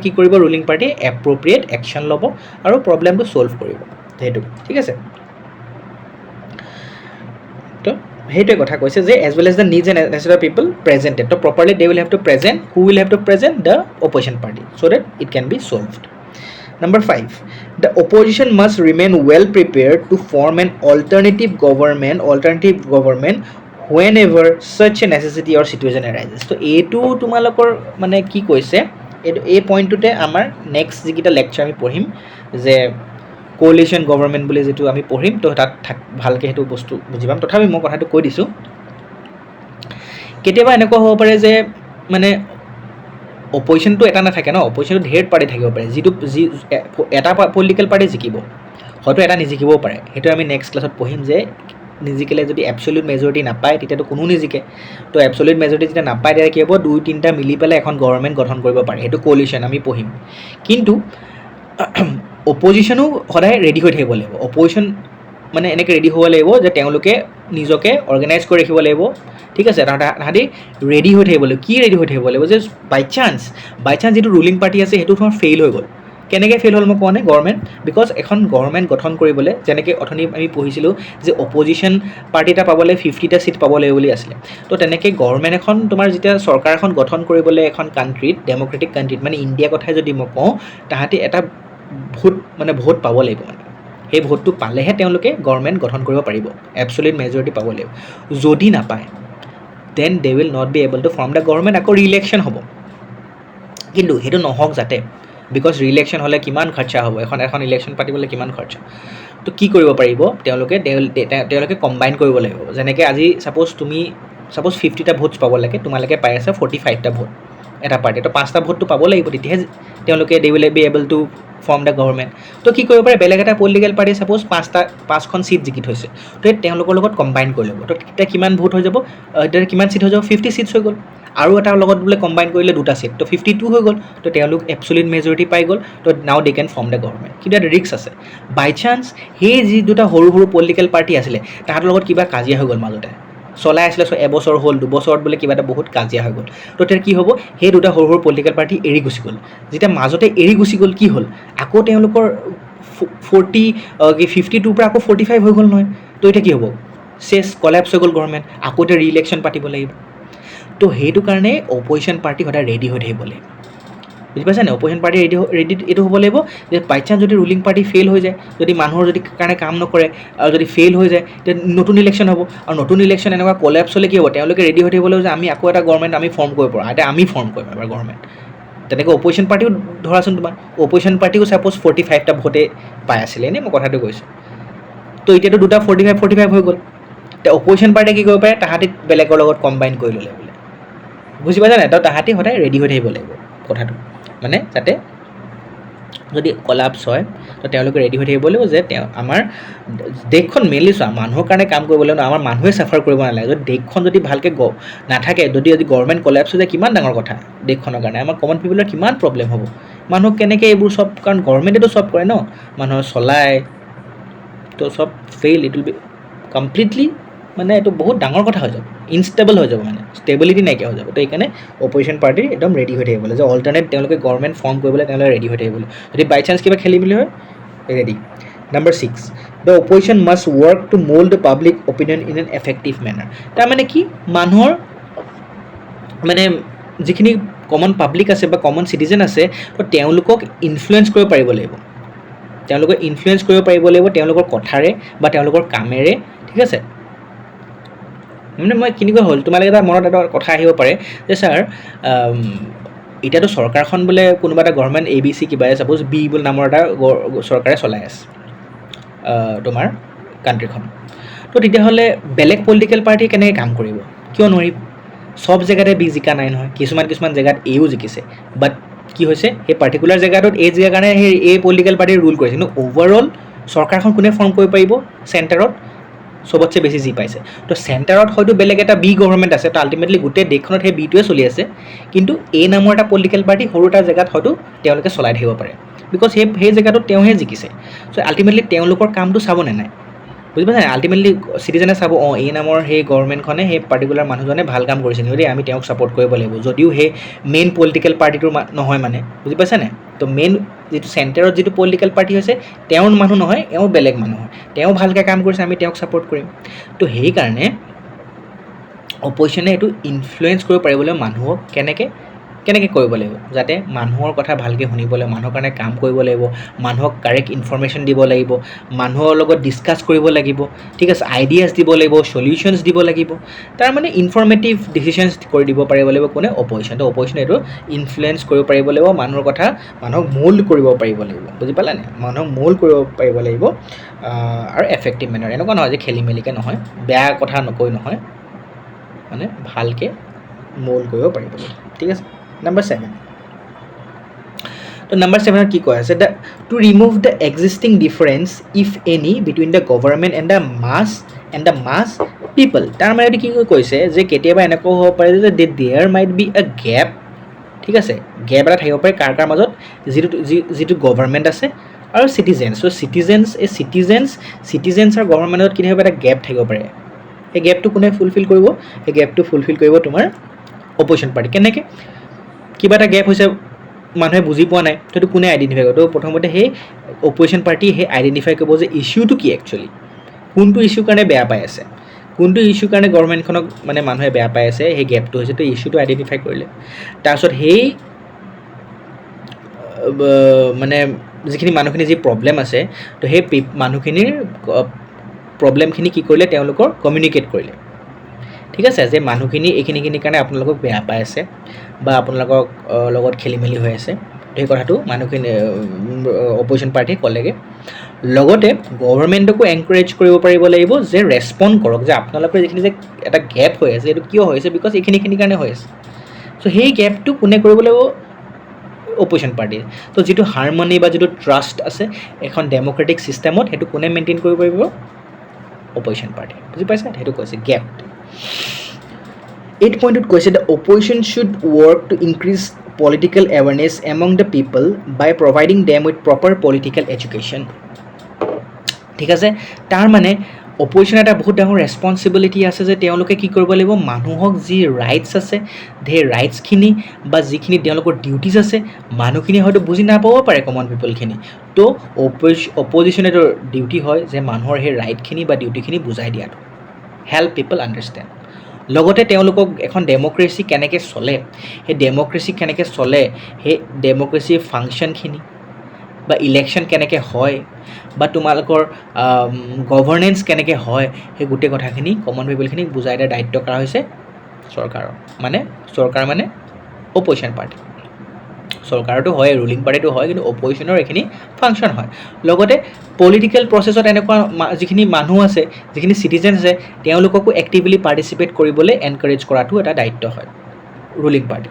কি কৰিব, ৰুলিং পাৰ্টিয়ে এপ্ৰপ্ৰিয়েট একশ্যন ল'ব আৰু প্ৰব্লেমটো ছল্ভ কৰিব, সেইটো। ঠিক আছে, তো সেইটোৱে কথা কৈছে যে as well as the needs and necessity of people presented, তো properly they will have to present, who will have to present, the opposition party, so' that it can be solved. Number 5, the opposition must remain well prepared to form an alternative government whenever such a necessity or situation arises. তো এইটো তোমালোকৰ মানে কি কৈছে, এই পইণ্টটোতে আমাৰ next যিকেইটা lecture আমি পঢ়িম, যে কোলিশ্যন গভৰ্ণমেণ্ট বুলি যিটো আমি পঢ়িম, তো তাত ভালকৈ সেইটো বস্তু বুজি পাম। তথাপি মই কথাটো কৈ দিছোঁ, কেতিয়াবা এনেকুৱা হ'ব পাৰে যে মানে অপজিশ্যনটো এটা নাথাকে ন, অপজিশ্যনটো ঢেৰ পাৰ্টি থাকিব পাৰে, এটা পলিটিকেল পাৰ্টি জিকিব, হয়তো এটা নিজিকিবও পাৰে, সেইটো আমি নেক্সট ক্লাছত পঢ়িম, যে নিজিকিলে যদি এবছলিউট মেজৰিটি নাপায় তেতিয়াতো কোনো নিজিকে, তো এবছলিউট মেজৰিটি যেতিয়া নাপায় তেতিয়া কি হ'ব, 2-3টা মিলি পেলাই এখন গভৰ্ণমেণ্ট গঠন কৰিব পাৰে, সেইটো কোলিশ্যন আমি পঢ়িম। কিন্তু অপজিশ্যনো সদায় ৰেডি হৈ থাকিব লাগিব, অপজিশ্যন মানে এনেকৈ ৰেডি হ'ব লাগিব যে তেওঁলোকে নিজকে অৰ্গেনাইজ কৰি ৰাখিব লাগিব। ঠিক আছে, তাহাঁতি ৰেডি হৈ থাকিব লাগিব। কি ৰেডি হৈ থাকিব লাগিব, যে বাই চান্স যিটো ৰুলিং পাৰ্টি আছে সেইটো তোমাৰ ফেইল হৈ গ'ল। কেনেকৈ ফেইল হ'ল মই কোৱা নাই, গভৰ্ণমেণ্ট, বিকজ এখন গভৰ্ণমেণ্ট গঠন কৰিবলৈ, যেনেকৈ অথনি আমি পঢ়িছিলোঁ যে অপজিশ্যন পাৰ্টি এটা পাবলৈ 50টা ছিট পাব লাগিব বুলি আছিলে, তো তেনেকৈ গভৰ্ণমেণ্ট এখন তোমাৰ যেতিয়া চৰকাৰ এখন গঠন কৰিবলৈ এখন কাণ্ট্ৰিত, ডেম'ক্ৰেটিক কাণ্ট্ৰিত, মানে ইণ্ডিয়াৰ কথাই যদি মই কওঁ, তাহাঁতি এটা ভোট পাব লাগিব, মানে সেই ভোটটো পালেহে তেওঁলোকে গভৰ্ণমেণ্ট গঠন কৰিব পাৰিব, এবছলিউট মেজৰিটি পাব লাগিব। যদি নাপায় then they will not be able to form the government, আকৌ ৰিইলেকশ্যন হ'ব। কিন্তু সেইটো নহওক যাতে, বিকজ ৰিইলেকশ্যন হ'লে কিমান খৰচা হ'ব, এখন ইলেকশ্যন পাতিবলৈ কিমান খৰচা। তো কি কৰিব পাৰিব তেওঁলোকে কম্বাইন কৰিব লাগিব। যেনেকৈ আজি ছাপ'জ 50টা ভোটছ পাব লাগে, তোমালোকে পাই আছা 45টা ভোট এটা পাৰ্টি, তো 5টা ভোটটো পাব লাগিব, তেতিয়াহে তেওঁলোকে they will be able to form the government. তো কি কৰিব পাৰে, বেলেগ এটা পলিটিকেল পাৰ্টি ছাপ'জ 5খন ছিট জিকি থৈছে, তো তেওঁলোকৰ লগত কম্বাইন কৰি ল'ব, তো তেতিয়া কিমান ভোট হৈ যাব, তেতিয়া কিমান ছিট হৈ যাব, 50 ছিটছ হৈ গ'ল। আৰু এটাৰ লগত বোলে কম্বাইন কৰিলে 2টা ছিট, তো 52 হৈ গ'ল, তো তেওঁলোক এবছলিউট মেজৰিটি পাই গ'ল, তো নাও দে কেন ফৰ্ম দ্য গভৰ্ণমেণ্ট। কিন্তু এটা ৰিস্ক আছে, বাই চান্স সেই যি দুটা সৰু পলিটিকেল পাৰ্টি আছিলে তাহাঁতৰ লগত কিবা কাজিয়া হৈ গ'ল, মাজতে চলাই আছিলে, এবছৰ হ'ল, 2 বছৰত বোলে কিবা এটা বহুত কাজিয়া হৈ গ'ল, তো তেতিয়া কি হ'ব, সেই দুটা সৰু পলিটিকেল পাৰ্টি এৰি গুচি গ'ল। যেতিয়া মাজতে এৰি গুচি গ'ল, কি হ'ল, আকৌ তেওঁলোকৰ 52ৰ পৰা আকৌ 45 হৈ গ'ল নহয়, তো এতিয়া কি হ'ব, কলেপছ হৈ গ'ল গভৰ্ণমেণ্ট, আকৌ এতিয়া ৰিইলেকশ্যন পাতিব লাগিব। তো সেইটো কাৰণে অপজিশ্যন পাৰ্টি সদায় ৰেডি হৈ থাকিব লাগিব। বুজি পাইছা নে? অপজিশ্যন পাৰ্টি ৰেডি এইটো হ'ব লাগিব যে বাই চান্স যদি ৰুলিং পাৰ্টি ফেইল হৈ যায়, যদি মানুহৰ যদি কাৰণে কাম নকৰে আৰু যদি ফেইল হৈ যায়, তেতিয়া নতুন ইলেকশ্যন হ'ব। আৰু নতুন ইলেকশ্যন এনেকুৱা কলেপছ হ'লে কি হ'ব? তেওঁলোকে ৰেডি হৈ থাকিব লাগিব যে আমি আকৌ এটা গভৰ্ণমেণ্ট আমি ফৰ্ম কৰিব পাৰোঁ, এতিয়া আমি ফৰ্ম কৰিম এবাৰ গভৰ্ণমেণ্ট। তেনেকৈ অপজিশ্যন পাৰ্টিও ধৰাচোন তোমাৰ, অপজিশ্যন পাৰ্টিও ছাপ'জ 45টা ভোটে পাই আছিলে, এনেই মই কথাটো কৈছোঁ। তো এতিয়াতো দুটা 45 হৈ গ'ল। এতিয়া অপজিশ্যন পাৰ্টিয়ে কি কৰিব পাৰে? তাহাঁতি বেলেগৰ লগত কম্বাইন কৰি ল'লে বোলে। বুজি পাইছা নাই? তো তাহাঁতি সদায় ৰেডি হৈ থাকিব লাগিব কথাটো, মানে যাতে যদি কলাপছ হয় তো তেওঁলোকে ৰেডি হৈ থাকিব লাগিব যে আমাৰ দেশখন মেইনলি চোৱা মানুহৰ কাৰণে কাম কৰিব লাগিব, আমাৰ মানুহে চাফাৰ কৰিব নালাগে। যদি দেশখন যদি ভালকৈ নাথাকে, যদি গভৰ্ণমেণ্ট কলেপছ হৈ যায়, কিমান ডাঙৰ কথা দেশখনৰ কাৰণে, আমাৰ কমন পিপুলৰ কিমান প্ৰব্লেম হ'ব। মানুহক কেনেকৈ এইবোৰ চব, কাৰণ গভৰ্ণমেণ্টেতো চব কৰে ন, মানুহৰ চলায়, তো চব fail, it will be completely, মানে এইটো বহুত ডাঙৰ কথা হৈ যাব, ইনষ্টেবল হৈ যাব, মানে ষ্টেবিলিটি নাইকিয়া হৈ যাব। তো সেইকাৰণে অপজিশ্যন পাৰ্টি একদম ৰেডি হৈ থাকিব লাগে যে অল্টাৰনেট তেওঁলোকে গভৰ্ণমেণ্ট ফৰ্ম কৰিবলৈ তেওঁলোকে ৰেডি হৈ থাকিব লাগে। যদি বাই চান্স কিবা খেলি মেলি হয়, ready. Number 6, the opposition must work to mold the public opinion in an effective manner. তাৰমানে কি? মানুহৰ মানে যিখিনি কমন পাব্লিক আছে বা কমন চিটিজেন আছে, তো তেওঁলোকক ইনফ্লুৱেঞ্চ কৰিব পাৰিব লাগিব। তেওঁলোকক ইনফ্লুৱেঞ্চ কৰিব পাৰিব লাগিব তেওঁলোকৰ কথাৰে বা তেওঁলোকৰ কামেৰে, ঠিক আছে? মানে মই কেনেকুৱা হ'ল, তোমালোকে এটা মনত এটা কথা আহিব পাৰে যে ছাৰ এতিয়াতো চৰকাৰখন বোলে কোনোবা এটা গভৰ্ণমেণ্ট ABC কিবাই ছাপ'জ বি বুলি নামৰ এটা চৰকাৰে চলাই আছে তোমাৰ কাণ্ট্ৰিখন। তো তেতিয়াহ'লে বেলেগ পলিটিকেল পাৰ্টি কেনেকৈ কাম কৰিব? কিয় নোৱাৰিব? চব জেগাতে বি জিকা নাই নহয়, কিছুমান জেগাত এও জিকিছে, বাট কি হৈছে সেই পাৰ্টিকুলাৰ জেগাটোত এই জিকাৰ কাৰণে সেই এই পলিটিকেল পাৰ্টিয়ে ৰুল কৰিছে, কিন্তু অ'ভাৰঅল চৰকাৰখন কোনে ফৰ্ম কৰিব পাৰিব? চেণ্টাৰত চবতছে বেছি জি পাইছে। তো চেণ্টাৰত হয়তো বেলেগ এটা বি গভৰ্ণমেণ্ট আছে, তো আল্টিমেটলি গোটেই দেশখনত সেই বিটোৱে চলি আছে, কিন্তু এই নামৰ এটা পলিটিকেল পাৰ্টি সৰু এটা জেগাত হয়তো তেওঁলোকে চলাই থাকিব পাৰে, বিকজ সেই জেগাটোত তেওঁহে জিকিছে। চ' আল্টিমেটলি তেওঁলোকৰ কামটো চাবনে নাই? বুজি পাইছা নাই? আল্টিমেটলি চিটিজেনে চাব, এই নামৰ সেই গভৰ্ণমেণ্টখনে সেই পাৰ্টিকুলাৰ মানুহজনে ভাল কাম কৰিছে নেকি, আমি তেওঁক ছাপৰ্ট কৰিব লাগিব, যদিও সেই মেইন পলিটিকেল পাৰ্টিটোৰ নহয়, মানে বুজি পাইছা নাই? তো মেইন যিটো চেণ্টাৰত যিটো পলিটিকেল পাৰ্টি হৈছে তেওঁৰ মানুহ নহয়, এওঁ বেলেগ মানুহ হয়, তেওঁ ভালকৈ কাম কৰিছে, আমি তেওঁক ছাপৰ্ট কৰিম। তো সেইকাৰণে অপজিশ্যনে এইটো ইনফ্লুৱেঞ্চ কৰিব পাৰিব লাগিব মানুহক, কেনেকৈ কৰিব লাগিব, যাতে মানুহৰ কথা ভালকৈ শুনিব লাগিব, মানুহৰ কাৰণে কাম কৰিব লাগিব, মানুহক কাৰেক্ট ইনফৰমেশ্যন দিব লাগিব, মানুহৰ লগত ডিছকাছ কৰিব লাগিব, ঠিক আছে, আইডিয়াছ দিব লাগিব, চলিউশ্যনছ দিব লাগিব, তাৰ মানে ইনফৰ্মেটিভ ডিচিশ্যনছ কৰি দিব পাৰিব লাগিব কোনে? অপজিশ্যন। তো অপজিশ্যনে এইটো ইনফ্লুৱেঞ্চ কৰিব পাৰিব লাগিব, মানুহৰ কথা মানুহক মোল্ড কৰিব পাৰিব লাগিব, বুজি পালানে? মানুহক মোল্ড কৰিব পাৰিব লাগিব আৰু এফেক্টিভ মেনাৰ, এনেকুৱা নহয় যে খেলি মেলিকৈ নহয়, বেয়া কথা নকৈ নহয়, মানে ভালকৈ মোল্ড কৰিব পাৰিব লাগিব, ঠিক আছে। Number 7, তো নাম্বাৰ 7ত কি কৈ আছে? To remove the existing difference if any between the government and the mass people. তাৰ মানে কি কৈছে যে কেতিয়াবা এনেকুৱা হ'ব পাৰে যে there might be a gap, ঠিক আছে, গেপ এটা থাকিব পাৰে কাৰ মাজত? যিটো গভৰ্ণমেণ্ট আছে আৰু চিটিজেন্স। চ' চিটিজেন্স আৰু গভৰ্ণমেণ্টত কি থাকিব? এটা গেপ থাকিব পাৰে। সেই গেপটো কোনে ফুলফিল কৰিব? সেই গেপটো ফুলফিল কৰিব তোমাৰ অপজিশ্যন পাৰ্টি। কেনেকৈ? কিবা এটা গেপ হৈছে, মানুহে বুজি পোৱা নাই, সেইটো কোনে আইডেণ্টিফাই কৰিব? তো প্ৰথমতে সেই অপজিশ্যন পাৰ্টি সেই আইডেণ্টিফাই কৰিব যে ইছ্যুটো কি একচুৱেলি, কোনটো ইছ্যুৰ কাৰণে বেয়া পাই আছে, কোনটো ইছ্যুৰ কাৰণে গভৰ্ণমেণ্টখনক মানে মানুহে বেয়া পাই আছে, সেই গেপটো হৈছে। তো ইছ্যুটো আইডেণ্টিফাই কৰিলে, তাৰপিছত সেই মানে যিখিনি মানুহখিনি যি প্ৰব্লেম আছে, তো সেই মানুহখিনিৰ প্ৰব্লেমখিনি কি কৰিলে? তেওঁলোকৰ কমিউনিকেট কৰিলে, ঠিক আছে, যে মানুহখিনি এইখিনিৰ কাৰণে আপোনালোকক বেয়া পাই আছে বা আপোনালোকৰ লগত খেলি মেলি হৈ আছে, সেই কথাটো মানুহখিনি অপজিশ্যন পাৰ্টিয়ে ক'লেগৈ। লগতে গভৰ্ণমেণ্টকো এনকাৰেজ কৰিব পাৰিব লাগিব যে ৰেছপণ্ড কৰক, যে আপোনালোকৰ যিখিনি যে এটা গেপ হৈ আছে, এইটো কিয় হৈ আছে? বিকজ এইখিনিৰ কাৰণে হৈ আছে। চ' সেই গেপটো কোনে কৰিব লাগিব? অপজিশ্যন পাৰ্টিয়ে। তো যিটো হাৰমনি বা যিটো ট্ৰাষ্ট আছে এখন ডেম'ক্ৰেটিক ছিষ্টেমত, সেইটো কোনে মেইনটেইন কৰিব পাৰিব? Opposition party. বুজি পাইছা? সেইটো কৈছে গেপ। 8 পইণ্টত কৈছে the opposition should work to increase political awareness among the people by providing them with proper political education. ঠিক আছে, তাৰ মানে অপজিশ্যনৰ এটা বহুত ডাঙৰ ৰেছপনচিবিলিটি আছে যে তেওঁলোকে কি কৰিব লাগিব? মানুহক যি ৰাইটছ আছে, সেই ৰাইটছখিনি বা যিখিনি তেওঁলোকৰ ডিউটিজ আছে, মানুহখিনি হয়তো বুজি নাপাব পাৰে, কমন পিপলখিনি। তো অপজিশ্যনৰ ডিউটি হয় যে মানুহৰ সেই ৰাইটখিনি বা ডিউটিখিনি বুজাই দিয়াটো, হেল্প পিপল আণ্ডাৰষ্টেণ্ড। লগতে তেওঁলোকক এখন ডেম'ক্ৰেচি কেনেকৈ চলে, সেই ডেম'ক্ৰেচি কেনেকৈ চলে, সেই ডেম'ক্ৰেচিৰ ফাংচনখিনি বা ইলেকশ্যন কেনেকৈ হয় বা তোমালোকৰ গভৰ্নেন্স কেনেকৈ হয়, সেই গোটেই কথাখিনি কমন পিপলখিনিক বুজাই দিয়াৰ দায়িত্ব কৰা হৈছে চৰকাৰৰ। চৰকাৰ মানে অপ'জিশ্যন পাৰ্টি। চৰকাৰতো হয়, ৰুলিং পাৰ্টিটো হয়, কিন্তু অপ'জিশ্যনৰ এইখিনি ফাংচন হয়। লগতে পলিটিকেল প্ৰচেছত এনেকুৱা যিখিনি মানুহ আছে, যিখিনি চিটিজেন আছে, তেওঁলোককো এক্টিভলি পাৰ্টিচিপেট কৰিবলৈ এনকাৰেজ কৰাটো এটা দায়িত্ব হয় ৰুলিং পাৰ্টি,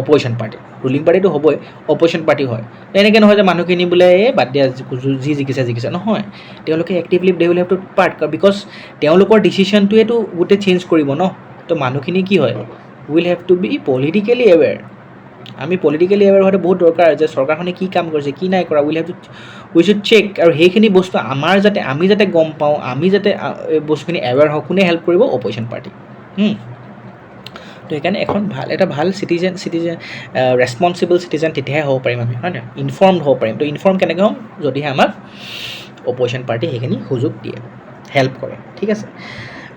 অপ'জিশ্যন পাৰ্টি। ৰুলিং পাৰ্টিটো হ'বই, অপ'জিশ্যন পাৰ্টি হয়। এনেকৈ নহয় যে মানুহখিনি বোলে বাদ দিয়া, যি জিকিছে নহয়, তেওঁলোকে actively De will have two part, because তেওঁলোকৰ ডিচিশ্যনটোৱেতো গোটেই চেঞ্জ কৰিব ন। তো মানুহখিনি কি হয়, will have to be politically aware. আমি পলিটিকেলি এৱেৰ হোৱাটো বহুত দৰকাৰ, যে চৰকাৰখনে কি কাম কৰিছে, কি নাই কৰা, উই শ্বুড চেক। আৰু সেইখিনি বস্তু আমি যাতে গম পাওঁ, আমি যাতে বস্তুখিনি এৱেৰ হওঁ, কোনে হেল্প কৰিব, অপ'জিশ্যন পাৰ্টি। তো সেইকাৰণে এটা ভাল চিটিজেন ৰেছপনচিবল চিটিজেন তেতিয়াহে হ'ব পাৰিম আমি, হয় নহয়, ইনফৰ্মড হ'ব পাৰিম। তো ইনফৰ্ম কেনেকৈ হ'ম, যদিহে আমাক অপ'জিশ্যন পাৰ্টি সেইখিনি সুযোগ দিয়ে, হেল্প কৰে, ঠিক আছে।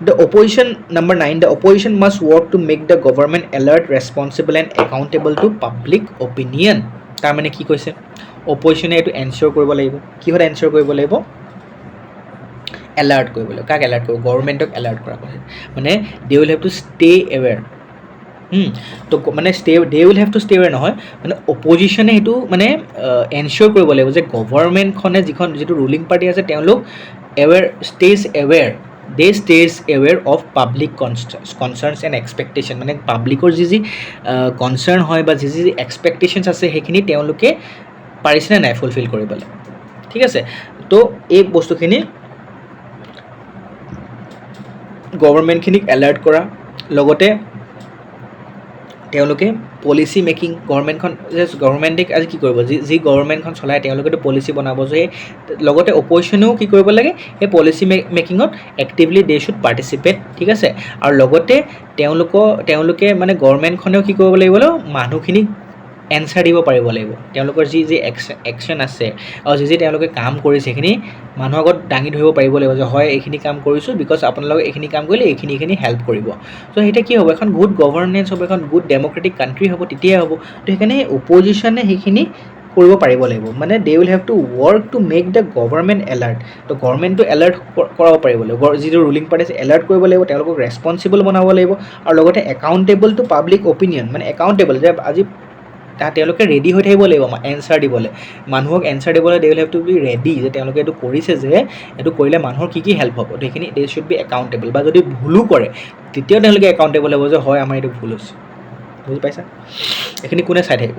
The opposition, number 9, the opposition must work to make the government alert, responsible and accountable to public opinion. তাৰমানে কি কৈছে, অপ'জিশ্যনে এইটো এনচিয়'ৰ কৰিব লাগিব। কিহত এনচিয়'ৰ কৰিব লাগিব, এলাৰ্ট কৰিব লাগিব। কাক এলাৰ্ট কৰিব, গভৰ্ণমেণ্টক এলাৰ্ট কৰা কৈছে। মানে দে will have two stay aware. তো মানে দে will have two stay aware নহয়, মানে অপ'জিশ্যনে সেইটো মানে এনচিয়'ৰ কৰিব লাগিব যে গভৰ্ণমেণ্টখনে যিটো ৰুলিং পাৰ্টি আছে, তেওঁলোক stay aware of public concerns and expectation. মানে পাব্লিকৰ যি কনচাৰ্ণ হয় বা যি এক্সপেক্টেশ্যনছ আছে, সেইখিনি তেওঁলোকে পাৰিছেনে নাই ফুলফিল কৰিবলৈ, ঠিক আছে। তো এই বস্তুখিনি গভৰ্ণমেণ্টখিনিক এলাৰ্ট কৰা, লগতে তেওঁলোকে পলিচি মেকিং, গভৰ্ণমেণ্টে আজি কি কৰিব, যি গভৰ্ণমেণ্টখন চলায় তেওঁলোকেতো পলিচি বনাব, যে লগতে অপ'জিশ্যনেও কি কৰিব লাগে, সেই পলিচি মেকিঙত এক্টিভলি দে শ্বুড পাৰ্টিচিপেট, ঠিক আছে। আৰু লগতে তেওঁলোকে মানে গভৰ্ণমেণ্টখনেও কি কৰিব লাগিব, মানুহখিনিক এনচাৰ দিব পাৰিব লাগিব। তেওঁলোকৰ যি একশ্যন আছে আৰু যি তেওঁলোকে কাম কৰিছে, সেইখিনি মানুহৰ আগত দাঙি ধৰিব পাৰিব লাগিব, যে হয় এইখিনি কাম কৰিছোঁ, বিকজ আপোনালোকে এইখিনি কাম কৰিলে এইখিনি হেল্প কৰিব। ত' এতিয়া কি হ'ব, এখন গুড গভৰ্নেন্স হ'ব, এখন গুড ডেম'ক্ৰেটিক কাণ্ট্ৰি হ'ব, তেতিয়াই হ'ব। তো সেইকাৰণে অপ'জিশ্যনে সেইখিনি কৰিব পাৰিব লাগিব। মানে দে will have two work to make the government alert. তো গভৰ্ণমেণ্টটো এলাৰ্ট কৰাব পাৰিব লাগিব, যিটো ৰুলিং পাৰ্টি আছে এলাৰ্ট কৰিব লাগিব, তেওঁলোকক ৰেছপনচিবল বনাব লাগিব, আৰু লগতে একাউণ্টেবল টু পাব্লিক অপিনিয়ন। মানে একাউণ্টেবল, যে আজি তেওঁলোকে ৰেডি হৈ থাকিব লাগিব এনচাৰ দিবলৈ, মানুহক এনচাৰ দিবলৈ। They will have to be ready, যে তেওঁলোকে এইটো কৰিছে, যে এইটো কৰিলে মানুহৰ কি হেল্প হ'ব। সেইখিনি দে শ্বুড বি একাউণ্টেবল। বা যদি ভুলো কৰে, তেতিয়াও তেওঁলোকে একাউণ্টেবল হ'ব, যে হয় আমাৰ এইটো ভুল হৈছে। বুজি পাইছা? এইখিনি কোনে চাই থাকিব,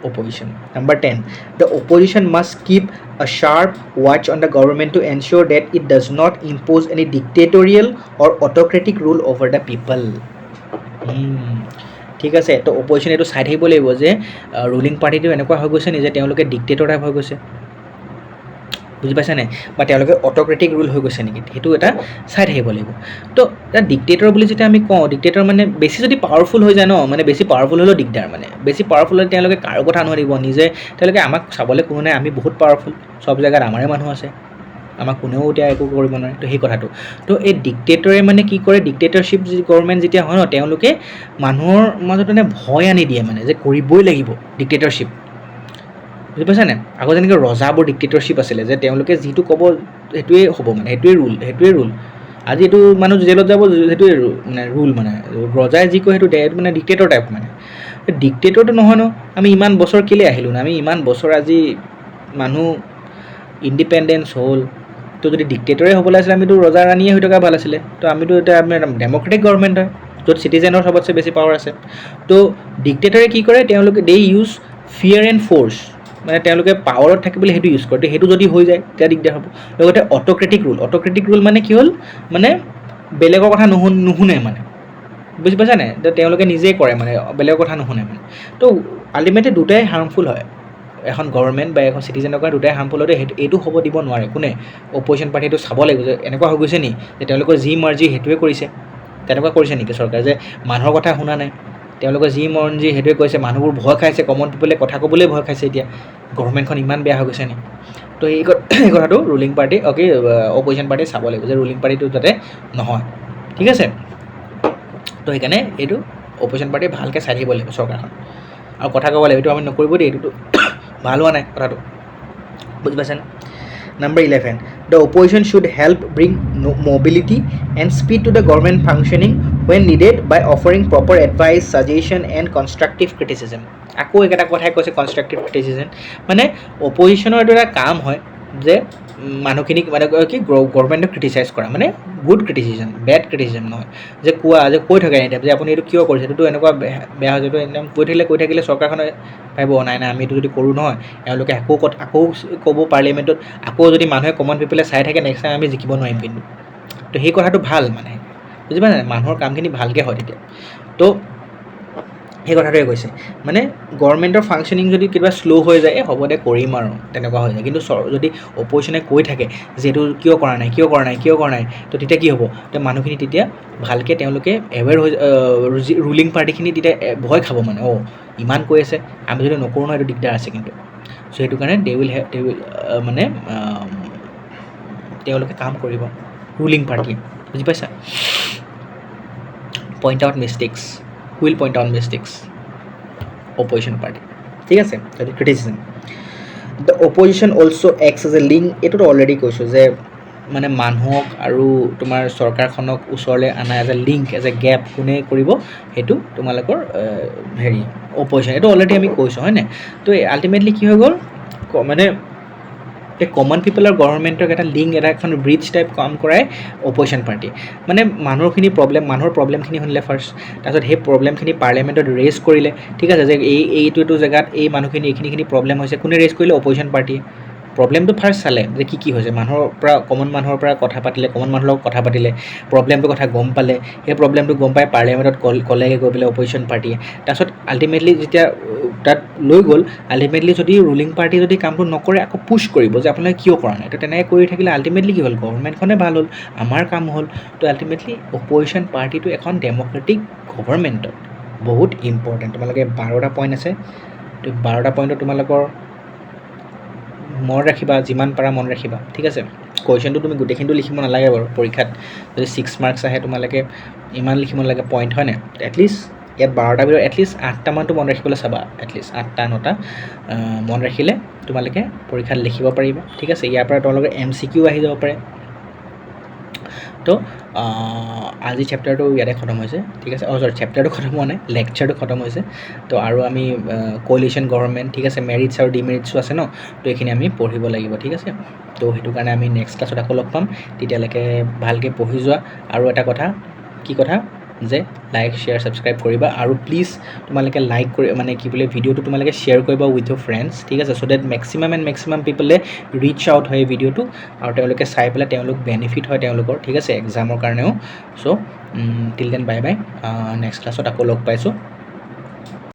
opposition. Number 10, the opposition must keep a sharp watch on the government to ensure that it does not impose any dictatorial or autocratic rule over the people. ঠিক আছে। তো অপ'জিশ্যনে এইটো চাই থাকিব লাগিব, যে ৰুলিং পাৰ্টিটো এনেকুৱা হৈ গৈছে নি, যে তেওঁলোকে ডিক্টেটৰ টাইপ হৈ গৈছে, বুজি পাইছা নাই, বা তেওঁলোকে অট'ক্ৰেটিক ৰুল হৈ গৈছে নেকি, সেইটো এটা চাই থাকিব লাগিব। তো এটা ডিক্টেটৰ বুলি যেতিয়া আমি কওঁ, ডিক্টেটৰ মানে বেছি যদি পাৱাৰফুল হৈ যায় ন, মানে বেছি পাৱাৰফুল হ'লেও দিগদাৰ। মানে বেছি পাৱাৰফুল হ'লে তেওঁলোকে কাৰো কথা নুশুনিব, তেওঁলোকে আমাক চাবলৈ কোনো নাই, আমি বহুত পাৱাৰফুল, চব জেগাত আমাৰে মানুহ আছে, আমাক কোনেও এতিয়া একো কৰিব নোৱাৰে। তো সেই কথাটো, তো এই ডিক্টেটৰে মানে কি কৰে, ডিক্টেটৰশ্বিপ গভৰ্ণমেণ্ট যেতিয়া হয় ন, তেওঁলোকে মানুহৰ মাজত মানে ভয় আনি দিয়ে, মানে যে কৰিবই লাগিব ডিক্টেটৰশ্বিপ। বুজি পাইছা নাই? আগত যেনেকৈ ৰজাবোৰ ডিক্টেটৰশ্বিপ আছিলে, যে তেওঁলোকে যিটো ক'ব সেইটোৱেই হ'ব, মানে সেইটোৱে ৰুল। আজি এইটো মানুহ জেলত যাব, সেইটোৱে মানে ৰুল। মানে ৰজাই যি কয় সেইটো মানে ডিক্টেটৰ টাইপ। মানে ডিক্টেটৰটো নহয় ন, আমি ইমান বছৰ কেলৈ আহিলোঁ না, আমি ইমান বছৰ আজি মানুহ ইণ্ডিপেণ্ডেঞ্চ হ'ল। তো যদি ডিক্টেটৰে হ'বলৈ আছিলে, আমিতো ৰজা ৰাণীয়ে হৈ থকা ভাল আছিলে। তো আমিতো এতিয়া ডেম'ক্ৰেটিক গভৰ্ণমেণ্ট হয়, য'ত চিটিজেনৰ চবতছে বেছি পাৱাৰ আছে। তো ডিক্টেটৰে কি কৰে, তেওঁলোকে দে ইউজ ফিয়াৰ এণ্ড ফ'ৰ্চ। মানে তেওঁলোকে পাৱাৰত থাকিবলৈ সেইটো ইউজ কৰে। সেইটো যদি হৈ যায়, তেতিয়া দিগদাৰ হ'ব। লগতে অট'ক্ৰেটিক ৰুল মানে কি হ'ল, মানে বেলেগৰ কথা নুশুনে মানে, বুজি পাইছা নাই? তেওঁলোকে নিজেই কৰে, মানে বেলেগৰ কথা নুশুনে মানে। তো আল্টিমেটলি দুটাই হাৰ্মফুল হয়, এখন গভৰ্ণমেণ্ট বা এখন চিটিজেনৰ কাৰণে দুটাই হাৰ্মফুল হয়। এইটো হ'ব দিব নোৱাৰে কোনে, অপ'জিশ্যন পাৰ্টিটো চাব লাগিব, যে এনেকুৱা হৈ গৈছে নি, যে তেওঁলোকৰ যি মৰ্জি সেইটোৱে কৰিছে। তেনেকুৱা কৰিছে নেকি চৰকাৰে, যে মানুহৰ কথা শুনা নাই, তেওঁলোকে যি মৰ্জি সেইটোৱে কৈছে, মানুহবোৰ ভয় খাইছে, কমন পিপলে কথা ক'বলৈ ভয় খাইছে। এতিয়া গভৰ্ণমেণ্টখন ইমান বেয়া হৈ গৈছে নি? তো এই কথাটো ৰুলিং পাৰ্টি অপ'জিশ্যন পাৰ্টিয়ে চাব লাগিব, যে ৰুলিং পাৰ্টিটো যাতে নহয়, ঠিক আছে। তো সেইকাৰণে এইটো অপজিশ্যন পাৰ্টি ভালকৈ চাই থাকিব লাগিব চৰকাৰখন আৰু কথা ক'ব লাগিব, এইটো আমি নকৰিব দেই, এইটোতো ভাল হোৱা নাই কথাটো, বুজি পাইছেনে? Number 11, the opposition should help bring mobility and speed to the government functioning when needed by offering proper advice, suggestion and constructive criticism. আকৌ এটা কথাই কৈছে কনষ্ট্ৰাক্টিভ ক্ৰিটিচিজম, মানে অপজিশ্যনৰ এইটো এটা কাম হয় যে মানুহখিনিক মানে কি গভৰ্ণমেণ্টক ক্ৰিটিচাইজ কৰা, মানে গুড ক্ৰিটিচিজম, বেড ক্ৰিটিচিজম নহয়, যে কোৱা যে কৈ থাকে এনিটাইম যে আপুনি এইটো কিয় কৰিছে, এইটোতো এনেকুৱা বেয়া হৈছে, এইটো একদম কৈ থাকিলে চৰকাৰখনে ভাবিব নাই আমি এইটো যদি কৰোঁ নহয়, এওঁলোকে আকৌ ক'ব পাৰ্লিয়ামেণ্টত, আকৌ যদি মানুহে কমন পিপলে চাই থাকে নেক্সট টাইম আমি জিকিব নোৱাৰিম কিন্তু। তো সেই কথাটো ভাল মানে, বুজি পাই নাই, মানুহৰ কামখিনি ভালকৈ হয় তেতিয়া। তো সেই কথাটোৱে কৈছে, মানে গভৰ্ণমেণ্টৰ ফাংচনিং যদি কিবা শ্ল' হৈ যায়, হ'ব দে কৰিম আৰু তেনেকুৱা হৈ যায়। কিন্তু যদি অপজিশ্যনে কৈ থাকে যে এইটো কিয় কৰা নাই, তো তেতিয়া কি হ'ব, তো মানুহখিনি তেতিয়া ভালকৈ তেওঁলোকে এৱেৰ হৈ ৰুলিং পাৰ্টিখিনি তেতিয়া ভয় খাব মানে, ইমান কৈ আছে, আমি যদি নকৰোঁ নহয় এইটো দিগদাৰ আছে কিন্তু। চ' সেইটো কাৰণে দে উইল মানে তেওঁলোকে কাম কৰিব ৰুলিং পাৰ্টিয়ে, বুজি পাইছা? Point out mistakes, will point out mistakes opposition party, ঠিক আছে? সেইটো criticism. The opposition also' acts as a link, এইটোতো অলৰেডি কৈছোঁ যে মানে মানুহক আৰু তোমাৰ চৰকাৰখনক ওচৰলৈ অনা as a link, as a gap কোনে কৰিব, সেইটো তোমালোকৰ অপজিশ্যন, এইটো অলৰেডি আমি কৈছোঁ হয় নাই? তো আল্টিমেটলি কি হৈ গ'ল, মানে কমন পিপল আৰু গভৰ্ণমেণ্টক এটা লিংক, এখন ব্ৰিজ টাইপ কাম কৰাই অপজিশ্যন পাৰ্টি, মানে মানুহৰ প্ৰব্লেমখিনি শুনিলে ফাৰ্ষ্ট, তাৰপিছত সেই প্ৰব্লেমখিনি পাৰ্লিয়ামেণ্টত ৰেজ কৰিলে, ঠিক আছে, যে এইটো জেগাত এই মানুহখিনি এইখিনি প্ৰব্লেম হৈছে, কোনে ৰেজ কৰিলে, অপজিশ্যন পাৰ্টিয়ে। প্ৰব্লেমটো ফাৰ্ষ্ট চালে যে কি হৈছে, কমন মানুহৰ পৰা কথা পাতিলে, কমন মানুহৰ লগত কথা পাতিলে, প্ৰব্লেমটোৰ কথা গম পালে, সেই প্ৰব্লেমটো গম পাই পাৰ্লিয়ামেণ্টত ক'লেগৈ গৈ পেলাই অপজিশ্যন পাৰ্টিয়ে, তাৰপিছত আল্টিমেটলি যেতিয়া তাত লৈ গ'ল, আল্টিমেটলি যদি ৰুলিং পাৰ্টি যদি কামটো নকৰে আকৌ পুছ কৰিব যে আপোনালোকে কিয় কৰা নাই, তো তেনেকৈ কৰি থাকিলে আল্টিমেটলি কি হ'ল, গভৰ্ণমেণ্টখনে ভাল হ'ল, আমাৰ কাম হ'ল। তো আল্টিমেটলি অপজিশ্যন পাৰ্টিটো এখন ডেম'ক্ৰেটিক গভৰ্ণমেণ্টত বহুত ইম্পৰ্টেণ্ট। তোমালোকে 12টা পইণ্ট আছে, তো 12টা পইণ্টত তোমালোকৰ মনত ৰাখিবা, যিমান পাৰা মনত ৰাখিবা, ঠিক আছে? কুৱেশ্যনটো তুমি গোটেইখিনিটো লিখিব নালাগে বাৰু, পৰীক্ষাত যদি 6 মাৰ্কছ আহে তোমালোকে ইমান লিখিব নালাগে পইণ্ট, হয় নাই? এটলিষ্ট ইয়াত 12টাৰ ভিতৰত এটলিষ্ট 8টামানটো মনত ৰাখিবলৈ চাবা, এটলিষ্ট 8টা 9টা মনত ৰাখিলে তোমালোকে পৰীক্ষাত লিখিব পাৰিবা, ঠিক আছে? ইয়াৰ পৰা তোমালোকৰ MCQ আহি যাব পাৰে। তো আজি চেপ্টাৰটো ইয়াতে খতম হৈছে, ঠিক আছে? চেপ্টাৰটো খতম হোৱা নাই, লেকচাৰটো খতম হৈছে। তো আৰু আমি কোৱালিশ্যন গভৰ্ণমেণ্ট, ঠিক আছে, মেৰিটছ আৰু ডিমেৰিটছো আছে ন, তো এইখিনি আমি পঢ়িব লাগিব, ঠিক আছে? তো সেইটো কাৰণে আমি নেক্সট ক্লাছত আকৌ লগ পাম, তেতিয়ালৈকে ভালকৈ পঢ়ি যোৱা। আৰু এটা কথা, কি কথা, যে লাইক শ্বেয়াৰ ছাবস্ক্ৰাইব কৰিবা, আৰু প্লিজ তোমালোকে লাইক কৰি মানে কি বোলে ভিডিঅ'টো তোমালোকে শ্বেয়াৰ কৰিবা উইথ ইউৰ ফ্ৰেণ্ডছ, ঠিক আছে? চ' ডেট মেক্সিমাম পিপলে ৰিচ আউট হয় এই ভিডিঅ'টো, আৰু তেওঁলোকে চাই পেলাই তেওঁলোক বেনিফিট হয় তেওঁলোকৰ, ঠিক আছে, এক্সামৰ কাৰণেও। চ' till then bye bye, next ক্লাছত আকৌ লগ পাইছোঁ।